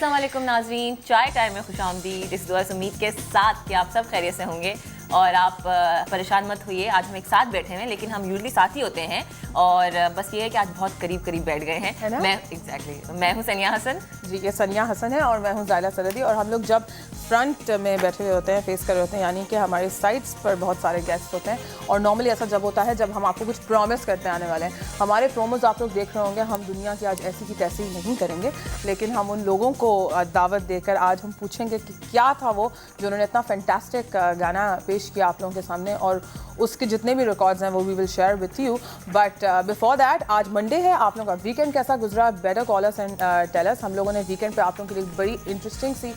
अस्सलाम वालेकुम नाज़रीन, चाय टाइम में खुशामदीद। इस दुआ से उम्मीद के साथ कि आप सब खैरियत से होंगे और आप परेशान मत होइए। आज हम एक साथ बैठे हैं लेकिन हम यूजली साथ ही होते हैं और बस ये है कि आज बहुत करीब करीब बैठ गए हैं। मैं हूँ सनिया हसन जी, ये सनिया हसन है और मैं हूँ ज़ायला सरदी। और हम लोग जब फ्रंट में बैठे हुए होते हैं, फेस कर रहे होते हैं, यानी कि हमारे साइड्स पर बहुत सारे गेस्ट होते हैं और नॉर्मली ऐसा जब होता है जब हम आपको कुछ प्रॉमिस करते आने वाले हैं। हमारे प्रोमोज आप लोग देख रहे होंगे, हम दुनिया की आज ऐसी की तैसी नहीं करेंगे, लेकिन हम उन लोगों को दावत देकर आज हम पूछेंगे कि क्या था वो जो उन्होंने इतना फैंटास्टिक गाना पेश किया आप लोगों के सामने, और उसके जितने भी रिकॉर्ड्स हैं वो we will share with you. But before that, आज मंडे है, आप लोगों का वीकेंड कैसा गुजरा? Better call us and tell us. हम लोगों ने वीकेंड पे आप लोगों के लिए बड़ी इंटरेस्टिंग सी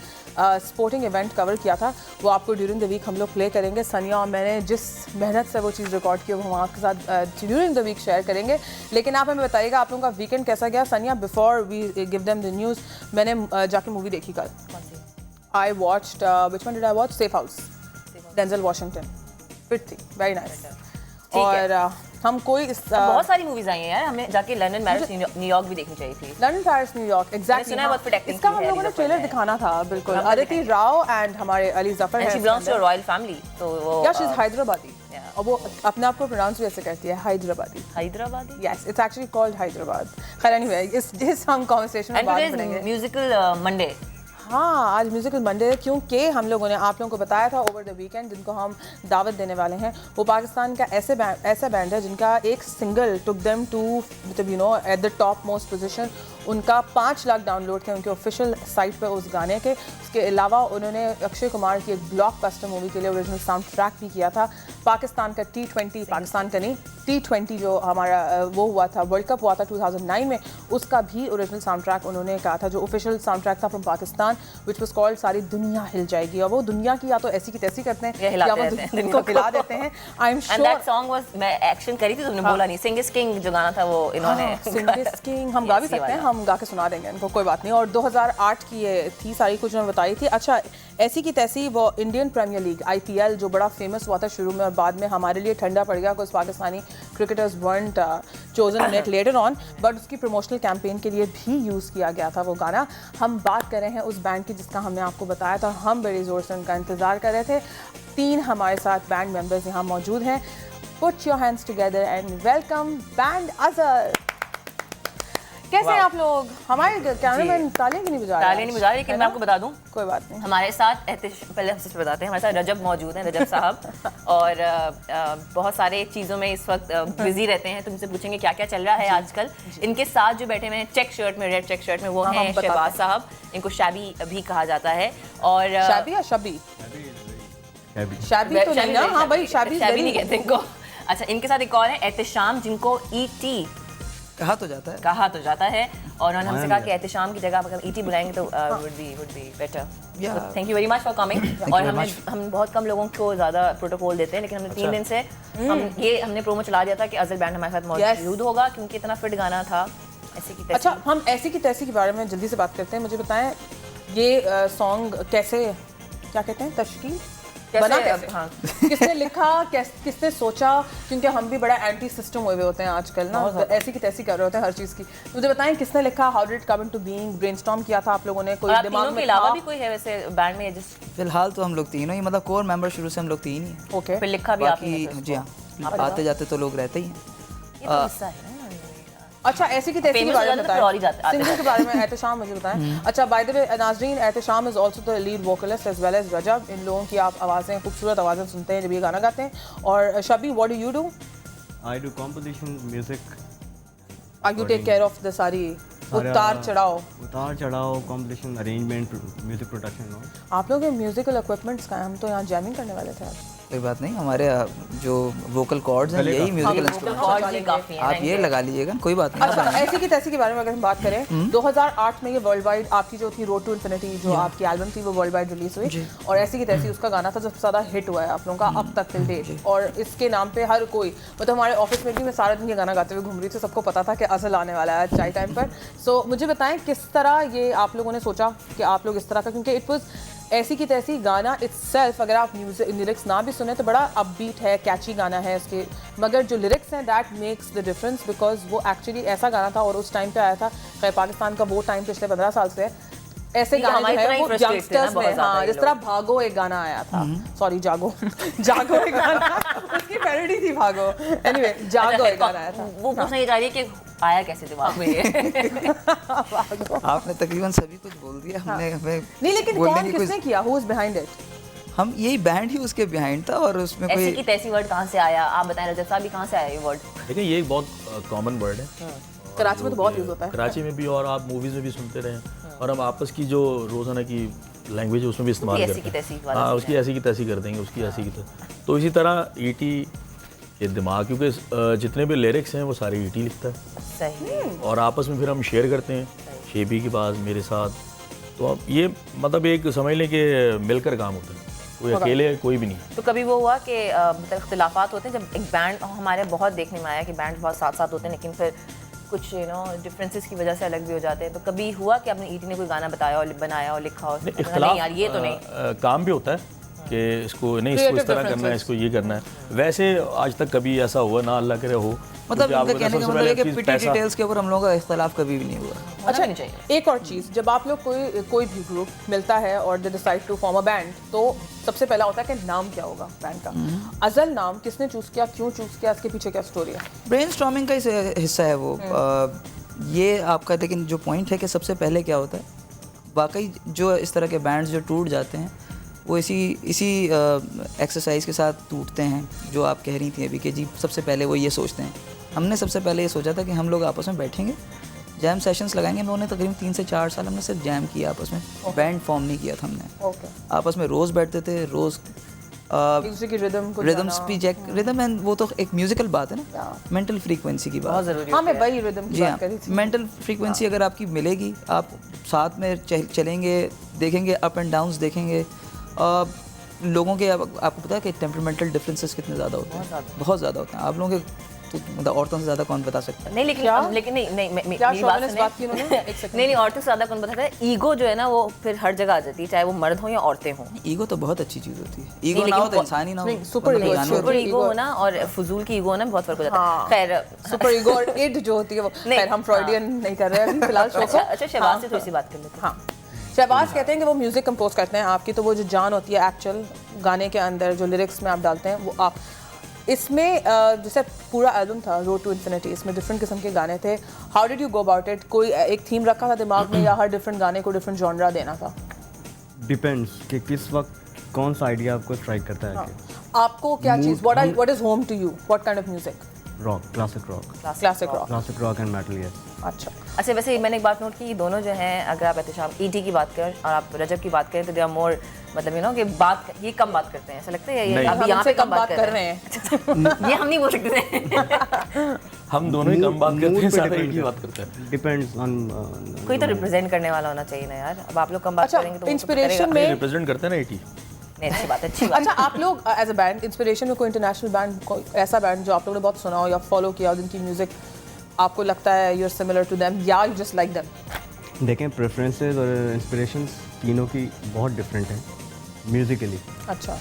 स्पोर्टिंग इवेंट कवर किया था, वो आपको ड्यूरिंग द वीक हम लोग प्ले करेंगे। सनिया और मैंने जिस मेहनत से वो चीज़ रिकॉर्ड की वो हम आपके साथ ड्यूरिंग द वीक शेयर करेंगे। लेकिन आप हमें बताइएगा आप लोगों का वीकेंड कैसा गया। Sania, before we give them the news, मैंने जाके मूवी देखी कल। I watched which one did I watch? Safe House, Denzel Washington. Fit थी, वेरी नाइस। और हम कोई बहुत सारी मूवीज आई हैं यार, हमें जाके लंदन, पेरिस, न्यूयॉर्क भी देखनी चाहिए थी। London, Paris, New York, exactly. इसका हम लोगों ने ट्रेलर दिखाना था। बिल्कुल, अदिति राव एंड हमारे अली जफर है। She belongs to royal family, तो वो शी इज हैदराबादी और वो अपने आप को प्रोनाउंस भी ऐसे करती है, Hyderabadi. Hyderabadi, yes, it's actually called Hyderabad. खैर, एनीवे, इस हम कन्वर्सेशन में बात करेंगे। Musical Monday. हाँ, आज म्यूजिकल मंडे है क्योंकि हम लोगों ने आप लोगों को बताया था ओवर द वीकेंड जिनको हम दावत देने वाले हैं, वो पाकिस्तान का ऐसा बैंड है जिनका एक single took them to at the top most position. उनका 5 लाख डाउनलोड थे उनके ऑफिशियल साइट पे उस गाने के। उसके अलावा उन्होंने अक्षय कुमार की एक ब्लॉकबस्टर मूवी के लिए ओरिजिनल साउंड ट्रैक भी किया था। पाकिस्तान का T20, पाकिस्तान का नहीं, T20 जो हमारा वो हुआ था, वर्ल्ड कप हुआ था 2009 में, उसका भी ओरिजिनल साउंड ट्रैक उन्होंने कहा था, जो ऑफिशियल साउंड ट्रैक था from Pakistan, which was called सारी दुनिया हिल जाएगी। और वो दुनिया की या तो ऐसी की तैसी करते हैं या वो दुनिया को हिला देते हैं। I am sure that song was, मैं एक्शन करी थी, तुमने बोला नहीं। सिंग इज किंग जो गाना था वो इन्होंने सिंग इज किंग हम गा भी सकते हैं, हम गा के सुना देंगे इनको, कोई बात नहीं। और 2008 की ये थी सारी कुछ मैं बताई थी। अच्छा, ऐसी की तैसी वो इंडियन प्रीमियर लीग IPL जो बड़ा फेमस हुआ था शुरू में और बाद में हमारे लिए ठंडा पड़ गया, कुछ Pakistani cricketers weren't chosen in it later on, but उसकी प्रमोशनल कैंपेन के लिए भी यूज़ किया गया था वो गाना। हम बात कर रहे हैं उस बैंड की जिसका हमने आपको बताया था, हम बड़े ज़ोर से उनका इंतज़ार कर रहे थे। 3 हमारे साथ बैंड मेंबर्स यहाँ मौजूद हैं। Put your hands together and welcome band Azhar. कैसे हैं आप लोग? हमारे कैमरामैन तालियां नहीं बजा रहे, लेकिन मैं आपको बता दूं, कोई बात नहीं। हमारे साथ पहले हम सबसे बताते हैं, हमारे साथ रजब मौजूद हैं, रजब साहब। और बहुत सारे चीज़ों में इस वक्त बिजी रहते हैं। तुमसे पूछेंगे क्या क्या चल रहा है आजकल। इनके साथ जो बैठे हुए हैं चेक शर्ट में, रेड चेक शर्ट में, वो हैं शहबाज साहब। इनको शाबी भी कहा जाता है। और शाबी या शबी? शाबी तो नहीं ना। हाँ भाई, शाबी नहीं कहते इनको। अच्छा, इनके साथ एक और है एहतिशाम, जिनको ET कहा तो जाता है। और उन्होंने हमसे कहा कि एहतिशाम की जगह अगर ET बुलाएंगे तो would be better. Thank you very much for coming. और हम बहुत कम लोगों को ज़्यादा प्रोटोकॉल देते हैं, लेकिन हमने 3 दिन से हमने प्रोमो चला दिया था कि अज़हर बैंड हमारे साथ मौजूद होगा क्योंकि इतना फिट गाना था ऐसी की तैसी। अच्छा, हम ऐसी की तैसी के बारे में जल्दी से बात करते हैं। मुझे बताएं ये सॉन्ग कैसे, क्या कहते हैं, तश्कील बना कैसे? हाँ। किसने लिखा, किसने सोचा? क्योंकि हम भी बड़ा एंटी सिस्टम हुए होते हैं आजकल ना, ऐसी की तैसी कर रहे होते हैं हर चीज़ की। मुझे बताएं किसने लिखा, how did it come into being, brainstorm किया था आप लोगों ने? कोई दिमाग में के अलावा भी कोई है वैसे बैंड में? जिस फिलहाल तो हम लोग 3 ही, मतलब कोर मेंबर शुरू से हम लोग 3 ही। ओके, फिर लिखा भी आपने? जी हाँ, आते जाते तो लोग रहते ही हैं। ये तो हिस्सा है। अच्छा, ऐसी की तैसी के बारे में बताएं, सिंगर के बारे में एहतिशाम मुझे बताएं। अच्छा, बाय द वे नाज़रीन, Ehtisham is also the lead vocalist as well as Rajab. इन लोगों की आप आवाज़ें, खूबसूरत आवाज़ें सुनते हैं जब ये गाना गाते हैं। और Shabi, what do you do? I do composition, music. You take care of the सारी उतार चढ़ाव, कंपोजिशन, अरेंजमेंट, म्यूजिक प्रोडक्शन। आप लोग के म्यूजिकल इक्विपमेंट्स का है? हम तो यहाँ जैमिंग करने वाले थे आज। कोई बात नहीं, हमारे जो वोकल कॉर्ड्स हैं यही म्यूजिकल इंस्ट्रूमेंट, आप ये लगा लीजिएगा, कोई बात नहीं। अच्छा, ऐसी की तैसी के बारे में अगर हम बात करें, 2008 में ये वर्ल्ड वाइड आपकी जो थी रोड टू इन्फिनिटी, जो आपकी एल्बम थी, वो वर्ल्ड वाइड रिलीज हुई। और ऐसी की तैसी उसका गाना था जो सबसे ज़्यादा हिट हुआ है आप लोगों का अब तक टिल डेट। और इसके नाम पे हर कोई, मतलब हमारे ऑफिस में भी मैं सारा दिन ये गाना गाते हुए घूम रही थी, सबको पता था कि अज़हर आने वाला है चाय टाइम पर। सो मुझे बताएं किस तरह ये आप लोगों ने सोचा कि आप लोग इस तरह का, क्योंकि इट वाज ऐसी की तैसी गाना इट्सेल्फ, अगर आप म्यूजिक लिरिक्स ना भी सुने तो बड़ा अपबीट है, कैची गाना है इसके, मगर जो लिरिक्स हैं that makes the difference, because वो एक्चुअली ऐसा गाना था और उस टाइम पे आया था। खैर पाकिस्तान का वो टाइम पिछले 15 साल से है, ऐसे ये गाने हमारी जो है तरह ही वो frustrated थे ना यंगस्टर्स बहुत में, ज़्यादा हाँ, ये जिस तरह भागो एक गाना आया था, सॉरी जागो जागो एक गाना, उसकी पैरोडी थी भागो, एनीवे जागो एक गाना आया था। वो पूछना ये चाह रही है कि आया कैसे दिमाग में ये। आपने तकरीबन सभी कुछ बोल दिया, हमने हमें नहीं, लेकिन बोलने कौन की किसने किया, हु इज बिहाइंड इट? हम यही बैंड ही उसके बिहाइंड था और उसमें ऐसी कोई की तैसी वर्ड कहाँ से आया, आप बताएं रजत साहब, भी कहाँ से आया ये वर्ड? देखिए ये एक बहुत कॉमन वर्ड है, कराची में तो बहुत यूज होता है। कराची में भी और आप मूवीज़ में भी सुनते रहे और हम आपस की जो रोज़ाना की लैंग्वेज है उसमें भी इस्तेमाल ऐसी करते की तैसी हैं। वाला हाँ, सीन उसकी ऐसी की तैसी कर देंगे, उसकी ऐसी की तैसी। तो इसी तरह ईटी ये दिमाग, क्योंकि जितने भी लिरिक्स हैं वो सारे ईटी लिखता है सही। और आपस में फिर हम शेयर करते हैं, शेबी के पास, मेरे साथ। तो अब ये मतलब एक समझ लें कि मिलकर काम होता है, कोई अकेले कोई भी नहीं। तो कभी वो हुआ कि मतलब इख्तिलाफात होते हैं जब एक बैंड, हमारे बहुत देखने में आया कि बैंड बहुत साथ साथ होते हैं लेकिन फिर कुछ डिफरेंसेस की वजह से अलग भी हो जाते हैं। तो कभी हुआ कि आपने ईटी ने कोई गाना बताया और बनाया और लिखा और नहीं यार ये तो नहीं, काम भी होता है कि इसको नहीं, इसको इस तरह करना है, इसको ये करना है। वैसे आज तक कभी ऐसा हुआ ना, अल्लाह करे हो। मतलब क्योंकि इनका कहने का सबसे मतलब है पहले कि चीज़ पिटी पैसा- डिटेल्स के ऊपर हम लोगों का इख्तलाफ कभी भी नहीं हुआ। अच्छा, नहीं चाहिए। एक और चीज़, जब आप लोग कोई भी ग्रुप मिलता है और they decide to form a band, तो सबसे पहला होता है कि नाम क्या होगा बैंड का। अजल नाम किसने चूज किया, क्यों चूज किया, इसके पीछे क्या स्टोरी है? ब्रेनस्टॉर्मिंग का हिस्सा है वो। ये आपका, लेकिन जो पॉइंट है कि सबसे पहले क्या होता है, वाकई जो इस तरह के बैंड्स जो टूट जाते हैं वो इसी एक्सरसाइज के साथ टूटते हैं जो आप कह रही थी अभी कि जी सबसे पहले वो ये सोचते हैं। हमने सबसे पहले ये सोचा था कि हम लोग आपस में बैठेंगे, जैम सेशंस लगाएंगे। हम लोगों ने तकरीबन 3 से 4 साल हमने सिर्फ जैम किया आपस में, बैंड फॉर्म नहीं किया था हमने। आपस में रोज़ बैठते थे, रोज़ दूसरे की रिदम्स भी चेक, रिदम एंड वो तो एक म्यूजिकल बात है ना, मेंटल फ्रीक्वेंसी की बात। हाँ, मैं वही रिदम की जी बात हाँ, कर रही थी। मेंटल फ्रीक्वेंसी अगर आपकी मिलेगी, आप साथ में चलेंगे, देखेंगे अप एंड डाउन्स देखेंगे। लोगों के आपको पता है कि टेम्परामेंटल डिफरेंसेस कितने ज़्यादा होते हैं, बहुत ज़्यादा होते हैं। आप लोगों के तो मतलब औरतों से ज़्यादा कौन बता सकता है? नहीं लेकिन नहीं मेरी बात सुनिए। नहीं औरतों से ज़्यादा कौन बताता है? ईगो जो है ना वो फिर हर जगह आ जाती है, चाहे वो मर्द हो या औरतें हों। ईगो तो बहुत अच्छी चीज़ होती है। ईगो ना हो तो इंसान ही ना हो। सुपर ईगो होना और फजूल की ईगो होना बहुत फर्क हो जाता है। खैर सुपर ईगो और इड जो होती है वो, खैर हम फ्रॉइडियन नहीं कर रहे हैं फिलहाल शो को। अच्छा, शहबाज से थोड़ी सी बात कर लेते हैं। हाँ, शहबाज कहते हैं कि वो म्यूजिक कंपोज करते हैं आपकी, तो वो जो जान होती है एक्चुअल गाने के अंदर, जो लिरिक्स में आप डालते हैं वो आप इसमें जैसे पूरा एल्बम था रोड टू इन्फिनिटी, इसमें डिफरेंट किस्म के गाने थे। How did you go about it? कोई एक थीम रखा था दिमाग में या हर डिफरेंट गाने को डिफरेंट जॉनरा देना था? डिपेंड्स कि किस वक्त कौन सा आइडिया आपको स्ट्राइक करता है। आपको क्या चीज़, what is home to you, what kind of music? Rock, classic rock and metal. Yes. अच्छा, वैसे मैंने एक बात नोट की, दोनों जो हैं, अगर आप एहतशाम ईटी की बात करें और आप रजब की बात करें तो दे आर मोर, मतलब कि ये कम बात करते हैं, ऐसा लगता है ये अभी यहाँ पे कम बात कर रहे हैं। ये हम नहीं बोल सकते थे। हम दोनों ही कम बात करते हैं, सारे एक ही बात करते हैं। डिपेंड्स ऑन कोई तो रिप्रेजेंट करने वाला होना चाहिए ना यार। अब आप लोग कम बात करेंगे तो इंस्पिरेशन में रिप्रेजेंट करते हैं ना ईटी। अच्छी बात, अच्छी बात। अच्छा, आप लोग एज अ बैंड इंस्पिरेशन में कोई इंटरनेशनल बैंड, कोई ऐसा बैंड जो आप लोगों ने बहुत सुना हो या फॉलो किया हो, जिनकी म्यूजिक आपको लगता है you are similar to them या यू जस्ट लाइक देम? देखें, प्रेफरेंसेस और इंस्पिरेशंस तीनों की बहुत डिफरेंट है म्यूजिकली। अच्छा,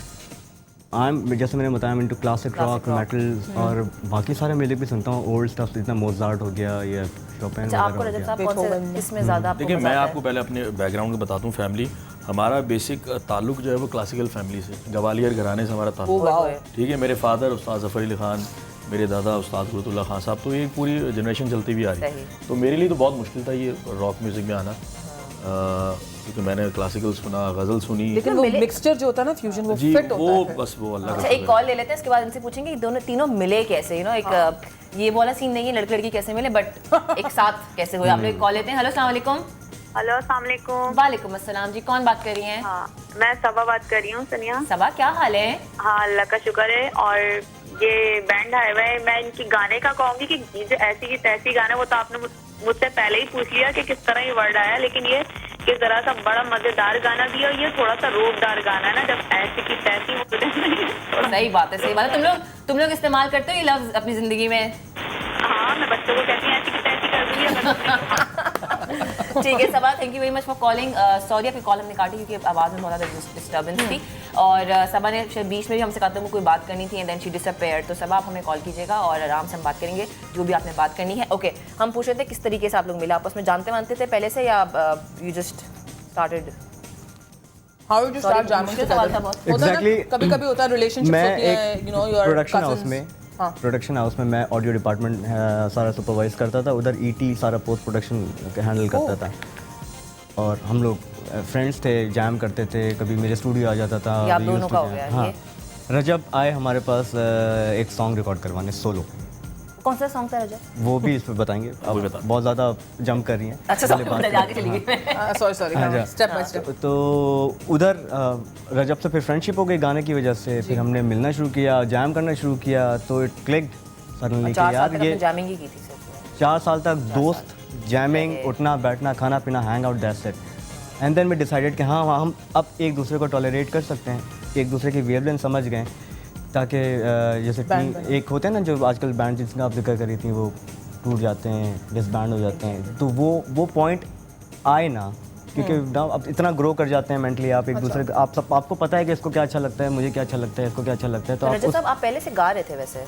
जैसे मैंने बताया, मैं इनटू क्लासिक रॉक, मेटल और बाकी सारे म्यूजिक भी सुनता हूँ। ओल्ड स्टफ जितना मोजार्ट हो गया या शोपेन वगैरह। आपको रजत साहब कौन से इसमें ज़्यादा? देखिए, मैं आपको पहले अपने बैकग्राउंड को बताता हूँ। फैमिली हमारा बेसिक ताल्लुक जो है वो क्लासिकल फैमिली से, ग्वालियर घराने से हमारा ताल्लुक है। ठीक है, मेरे फादर उस्ताद ज़फ़र अली ख़ान, मेरे दादा उस्ताद गुरुतुल्लाह ख़ान साहब, तो ये पूरी जनरेशन चलती भी आ रही है। तो मेरे लिए तो बहुत मुश्किल था ये रॉक म्यूज़िक में आना, क्योंकि मैंने क्लासिकल सुना, गज़ल सुनी, लेकिन वो मिक्सचर जो होता है ना, फ्यूजन, वो जी फिट होता है। बस वो अल्लाह अच्छा, एक कॉल ले लेते हैं, इसके बाद इनसे पूछेंगे कि दोनों तीनों मिले कैसे। एक ये वाला सीन नहीं है लड़के लड़की कैसे मिले, बट एक साथ कैसे हुए। आप लोग एक कॉल लेते हैं। हेलो, अस्सलाम वालेकुम। हेलो, अस्सलाम वालेकुम। वालेकुम अस्सलाम जी, कौन बात कर रही हैं? हाँ, मैं सबा बात कर रही हूँ। सनिया। सबा, क्या हाल है? हाँ, अल्लाह का शुक्र है। और ये बैंड है वह, मैं इनकी गाने का कहूँगी कि ये जो ऐसी की तैसी गाने, वो तो आपने मुझसे पहले ही पूछ लिया कि किस तरह ये वर्ड आया, लेकिन ये किस तरह सा बड़ा मजेदार गाना भी है और ये थोड़ा सा रोकदार गाना है ना, जब ऐसी की तैसी वो सही बात है, सही बात है। तुम लोग इस्तेमाल करते हो ये लफ्ज अपनी जिंदगी में? हाँ, मैं बच्चों को कहती हूँ ऐसी की तैसी कर ठीक है Saba, thank you very much for calling. Sorry आपकी कॉल हमने काटी क्योंकि आवाज़ में बहुत ज़्यादा डिस्टर्बेंस थी, और सबा ने बीच में भी हमसे कहा था वो कोई बात करनी थी, एंड देन शी डिसअपेयर्ड। तो सबा आप हमें कॉल कीजिएगा और आराम से हम बात करेंगे जो भी आपने बात करनी है। ओके, हम पूछ रहे थे किस तरीके से आप लोग मिले आपस में, जानते वानते थे पहले से या you just started? How did you start jamming मुश्किल सवाल था together? बहुत। Exactly. कभी कभी होता है रिलेशनशिप मैं होती है, एक you know, your production house cousins. में हाँ. प्रोडक्शन हाउस में मैं ऑडियो डिपार्टमेंट सारा सुपरवाइज करता था, उधर ईटी सारा पोस्ट प्रोडक्शन हैंडल करता था। और हम लोग फ्रेंड्स थे, जैम करते थे, कभी मेरे स्टूडियो आ जाता था। ये आप we दोनों used to का हो jam। गया हाँ, ये? रजब आए हमारे पास एक सॉन्ग रिकॉर्ड करवाने सोलो, कौन सा सॉन्ग था रजत? वो भी इस पर बताएंगे। अब बता। बहुत ज़्यादा जंप कर रही हैं। अच्छा पहले सॉन्ग बात आगे चली गई। Sorry, हाँ, स्टेप बाय स्टेप। तो उधर रजब से फिर फ्रेंडशिप हो गई गाने की वजह से, फिर हमने मिलना शुरू किया, जैम करना शुरू किया, तो इट क्लिक्ड सडनली कि 4 साल यार तक ये आपने जैमिंग ही की थी सिर्फ। 4 साल तक दोस्त, जैमिंग, उठना बैठना, खाना पीना, hang out, that's it. And then we decided कि हाँ हम अब एक दूसरे को टॉलरेट कर सकते हैं, एक दूसरे की वेवलेंथ समझ गए, ताकि जैसे एक होते हैं ना जो आजकल बैंड जिसका आप जिक्र करी थी वो टूट जाते हैं, डिसबैंड हो जाते हैं, तो वो पॉइंट आए ना, क्योंकि ना अब इतना ग्रो कर जाते हैं मेंटली आप एक दूसरे को, आपको पता है कि इसको क्या अच्छा लगता है, मुझे क्या अच्छा लगता है, इसको क्या अच्छा लगता है, तो तो आप रजत साहब आप पहले से गा रहे थे वैसे?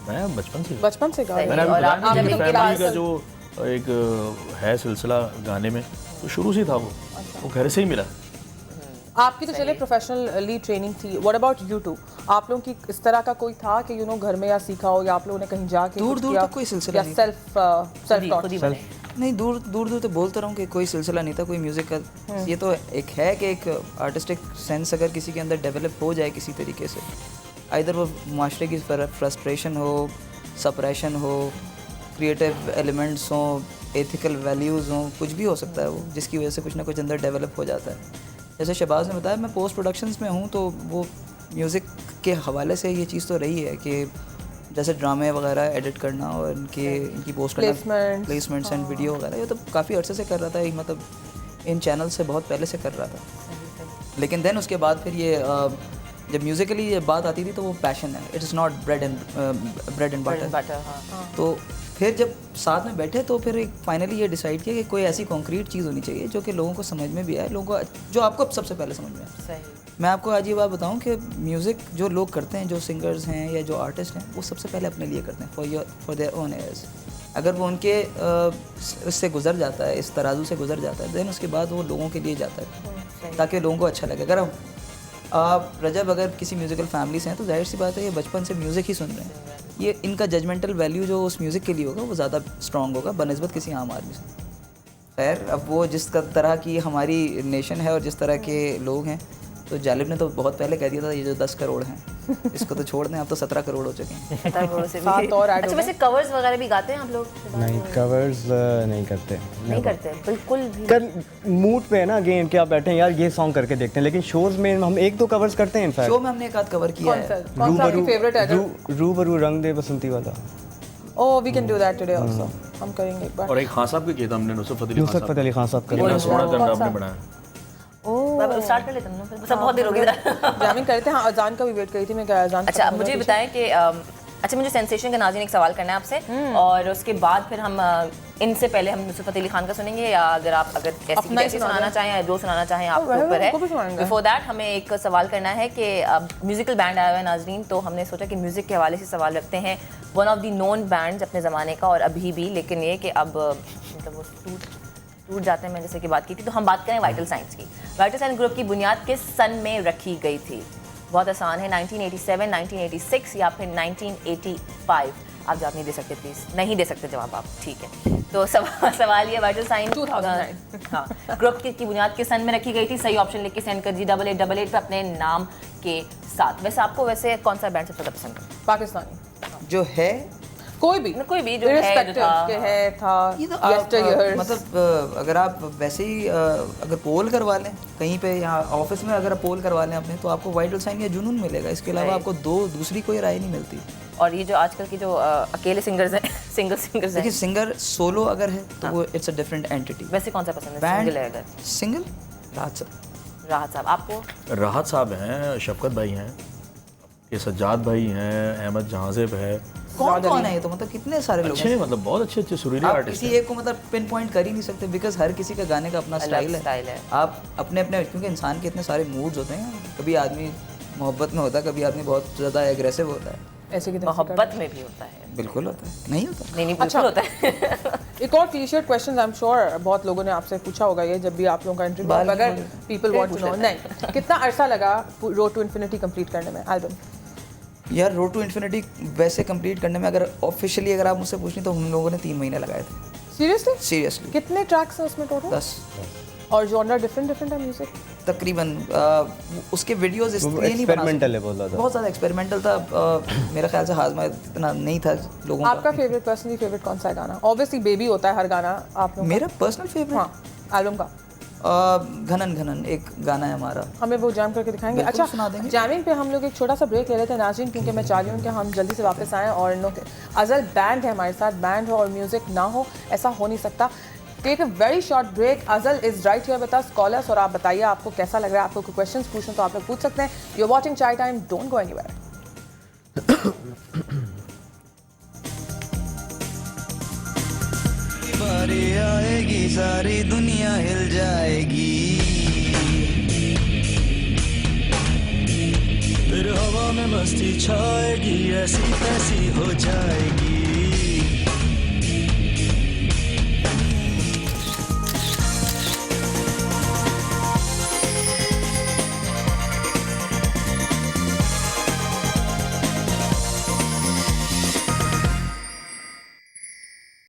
मैं बचपन से गा रहे मैंने हैं। अभी और बताया आपने ना, जब मेरी इनके फैमिली पास- का जो एक है सिलसिला गाने में, तो शुरू से ही था वो घर से ही मिला। आपकी तो चले प्रोफेशनली ट्रेनिंग थी, व्हाट अबाउट यू टू? आप लोगों की इस तरह का कोई था कि घर में या सीखा हो, या आप लोगों ने कहीं जाके दूर कुछ दूर किया? तक कोई सिलसिला या नहीं। Self taught? खुद ही बने। नहीं, दूर दूर तो बोलता रहा हूँ कि कोई सिलसिला नहीं था, कोई म्यूज़िक का। ये तो एक है कि एक आर्टिस्टिक सेंस अगर किसी के अंदर डेवलप हो जाए किसी तरीके से, आइदर वो माशरे की फ्रस्ट्रेशन हो, सप्रेशन हो, क्रिएटिव एलिमेंट्स हों, एथिकल वैल्यूज़ हों, कुछ भी हो सकता है वो, जिसकी वजह से कुछ ना कुछ अंदर डेवलप हो जाता है। जैसे शहबाज ने बताया, मैं पोस्ट प्रोडक्शंस में हूँ, तो वो म्यूज़िक के हवाले से ये चीज़ तो रही है कि जैसे ड्रामे वगैरह एडिट करना और इनकी पोस्ट करना, प्लेसमेंट्स एंड वीडियो वगैरह, ये तो काफ़ी अर्से से कर रहा था, मतलब इन चैनल से बहुत पहले से कर रहा था। लेकिन देन उसके बाद फिर ये जब म्यूज़िकली ये बात आती थी तो वो पैशन है, it is not bread and butter. तो फिर जब साथ में बैठे तो फिर एक फाइनली ये डिसाइड किया कि कोई ऐसी कॉन्क्रीट चीज़ होनी चाहिए जो कि लोगों को समझ में भी आए, लोगों को जो आपको सबसे पहले समझ में आए। सही। मैं आपको आज ये बात बताऊं कि म्यूज़िक जो लोग करते हैं, जो सिंगर्स हैं या जो आर्टिस्ट हैं, वो सबसे पहले अपने लिए करते हैं, फॉर देयर ओन एयर्स। अगर वो उनके इससे गुजर जाता है, इस तराजू से गुजर जाता है, देन उसके बाद वो लोगों के लिए जाता है ताकि लोगों को अच्छा लगे। अगर आप रजब अगर किसी म्यूज़िकल फैमिली से हैं तो जाहिर सी बात है ये बचपन से म्यूज़िक ही सुन रहे हैं, ये इनका जजमेंटल वैल्यू जो उस म्यूज़िक के लिए होगा वो ज़्यादा स्ट्रॉन्ग होगा बनिस्बत किसी आम आदमी से। खैर, अब वो जिस तरह की हमारी नेशन है और जिस तरह के लोग हैं, तो जालिब ने तो बहुत पहले कह दिया था ये जो 10 करोड़ हैं इसको तो छोड़ दें, अब तो 17 करोड़ हो चुके हैं। 17 करोड़ से भी। 7 और ऐड अच्छा, वैसे कवर्स वगैरह भी गाते हैं आप लोग? नहीं, कवर्स नहीं करते। नहीं करते बिल्कुल भी। कर मूड पे है ना गेम कि आप बैठे हैं यार ये सॉन्ग करके देखते हैं, लेकिन शोज में हम 1-2 कवर्स करते हैं। इनफैक्ट शो में हमने एक आध कवर किया है। कौन सा आपकी फेवरेट है? रूबरू रंग दे बसंती वाला। Oh, we can do that today also, हम करेंगे एक बार। और एक खान साहब के किया था हमने, नुसरत फतेह अली खान साहब का। कितना सोना करना आपने बनाया। ओह, स्टार्ट कर लेते हैं ना फिर, सब बहुत देर हो गई। जैमिंग करते हैं। हाँ, अजान का भी वेट करी थी मैं, क्या अजान? अच्छा, मुझे बताएं कि अच्छा, मुझे सेंसेशन का नाज़रीन एक सवाल करना है आपसे, और उसके बाद फिर हम इनसे पहले हम नुसरत फतेह अली खान का सुनेंगे, या अगर अपना ही कैसी सुनाना चाहें या जो सुनाना चाहें आपके वह ऊपर उनको भी है। सुनाएंगे। बिफोर दैट हमें एक सवाल करना है कि अब म्यूजिकल बैंड आया हुआ है नाजरीन, तो हमने सोचा कि म्यूज़िक के हवाले से सवाल रखते हैं। One of the known bands अपने ज़माने का और अभी भी, लेकिन ये कि अब मतलब वो टूट जाते हैं, मैं जैसे कि बात की थी, तो हम बात करें वाइटल साइंस की। वाइटल साइंस ग्रुप की बुनियाद किस सन में रखी गई थी? बहुत आसान है, 1987, 1986 या फिर 1985। आप जवाब नहीं दे सकते प्लीज़, नहीं दे सकते जवाब आप, ठीक है। तो सवाल ये, वाइटल साइंस 2009 हाँ, ग्रुप की बुनियाद किस सन में रखी गई थी? सही ऑप्शन लिख के सेंड कर जी 8888 पे अपने नाम के साथ। वैसे आपको वैसे कौन सा बैंड सबसे ज़्यादा पसंद है? पाकिस्तानी जो है कोई भी जो है, जो था। के है था ये तो yesteryears। मतलब अगर आप वैसे ही अगर पोल करवा लें कहीं पे, यहाँ ऑफिस में अगर पोल करवा लें अपने, तो आपको वाइटल साइन या जुनून मिलेगा। इसके अलावा आपको दूसरी कोई राय नहीं मिलती। और ये जो आजकल की जो अकेले सिंगर्स हैं, सिंगर्स देखिए, हैं, सिंगर सोलो अगर है तो वो इट्स अ डिफरेंट एंटिटी। वैसे कौन सा पसंद है? बैंड सिंगल है अगर? सिंगल राहत साहब। राहत साहब। आपको? राहत साहब हैं, शफकत भाई हैं, ये सज्जाद भाई हैं, अहमद जहाज़ेब है। कौन है ये? तो मतलब कितने सारे लोग अच्छे, मतलब बहुत अच्छे सुरीले आप आर्टिस्ट किसी एक को मतलब पिन पॉइंट कर ही नहीं सकते, बिकॉज हर किसी का गाने का अपना स्टाइल है। आप अपने अपने, क्योंकि इंसान के इतने सारे मूड्स होते हैं, कभी आदमी मोहब्बत में होता है, कभी आदमी बहुत ज़्यादा एग्रेसिव होता है, ऐसे की तरह से मोहब्बत में भी होता है। बिल्कुल होता है, नहीं होता? नहीं नहीं, अच्छा। बिल्कुल होता है। एक और क्लीशर्ड क्वेश्चन, आई एम श्योर बहुत लोगों ने आपसे पूछा होगा ये जब भी आप लोगों का इंटरव्यू, बाल अगर भी पीपल वांट टू नो। नहीं, कितना अरसा लगा रोड टू इन्फिनिटी कंप्लीट करने में एल्बम? यार रोड टू इन्फिनिटी वैसे कंप्लीट करने में अगर ऑफिशियली अगर आप मुझसे पूछें तो हम लोगों ने 3 महीने लगाए थे। सीरियसली? सीरियसली। कितने ट्रैक्स हैं उसमें टोटल? 10 और जॉनर डिफरेंट है म्यूजिक? तकरीबन। उसके वीडियोस इसलिए नहीं बना एक्सपेरिमेंटल है बहुत ज़्यादा। बहुत ज़्यादा एक्सपेरिमेंटल था। मेरा ख्याल से हाजमा इतना नहीं था लोगों आपका फेवरेट, पर्सनली फेवरेट कौन सा है गाना? ऑब्वियसली बेबी होता है हर गाना आप लोगों मेरा पर्सनल का। फेवरेट हाँ, एल्बम का घनन घनन एक गाना है हमारा। हमें वो जैम करके दिखाएंगे? बिल्कुल अच्छा, सुना देंगे। जैमिंग पे हम लोग एक छोटा सा ब्रेक ले लेते हैं नाज़रीन, क्योंकि मैं चाह रही हूँ कि हम जल्दी से वापस आएँ और नो अज़ल बैंड है हमारे साथ, बैंड हो और म्यूज़िक ना हो ऐसा हो नहीं सकता। Take a very short break. Azal is right here with us callers, और आप बताइए आपको कैसा लग रहा है, आपको कोई क्वेश्चंस पूछना तो आप लोग पूछ सकते हैं। यू आर वाचिंग चाय टाइम, डोंट गो एनीवेयर। बारी आएगी सारी दुनिया हिल जाएगी, फिर हवा में मस्ती छाएगी, ऐसी तैसी हो जाएगी।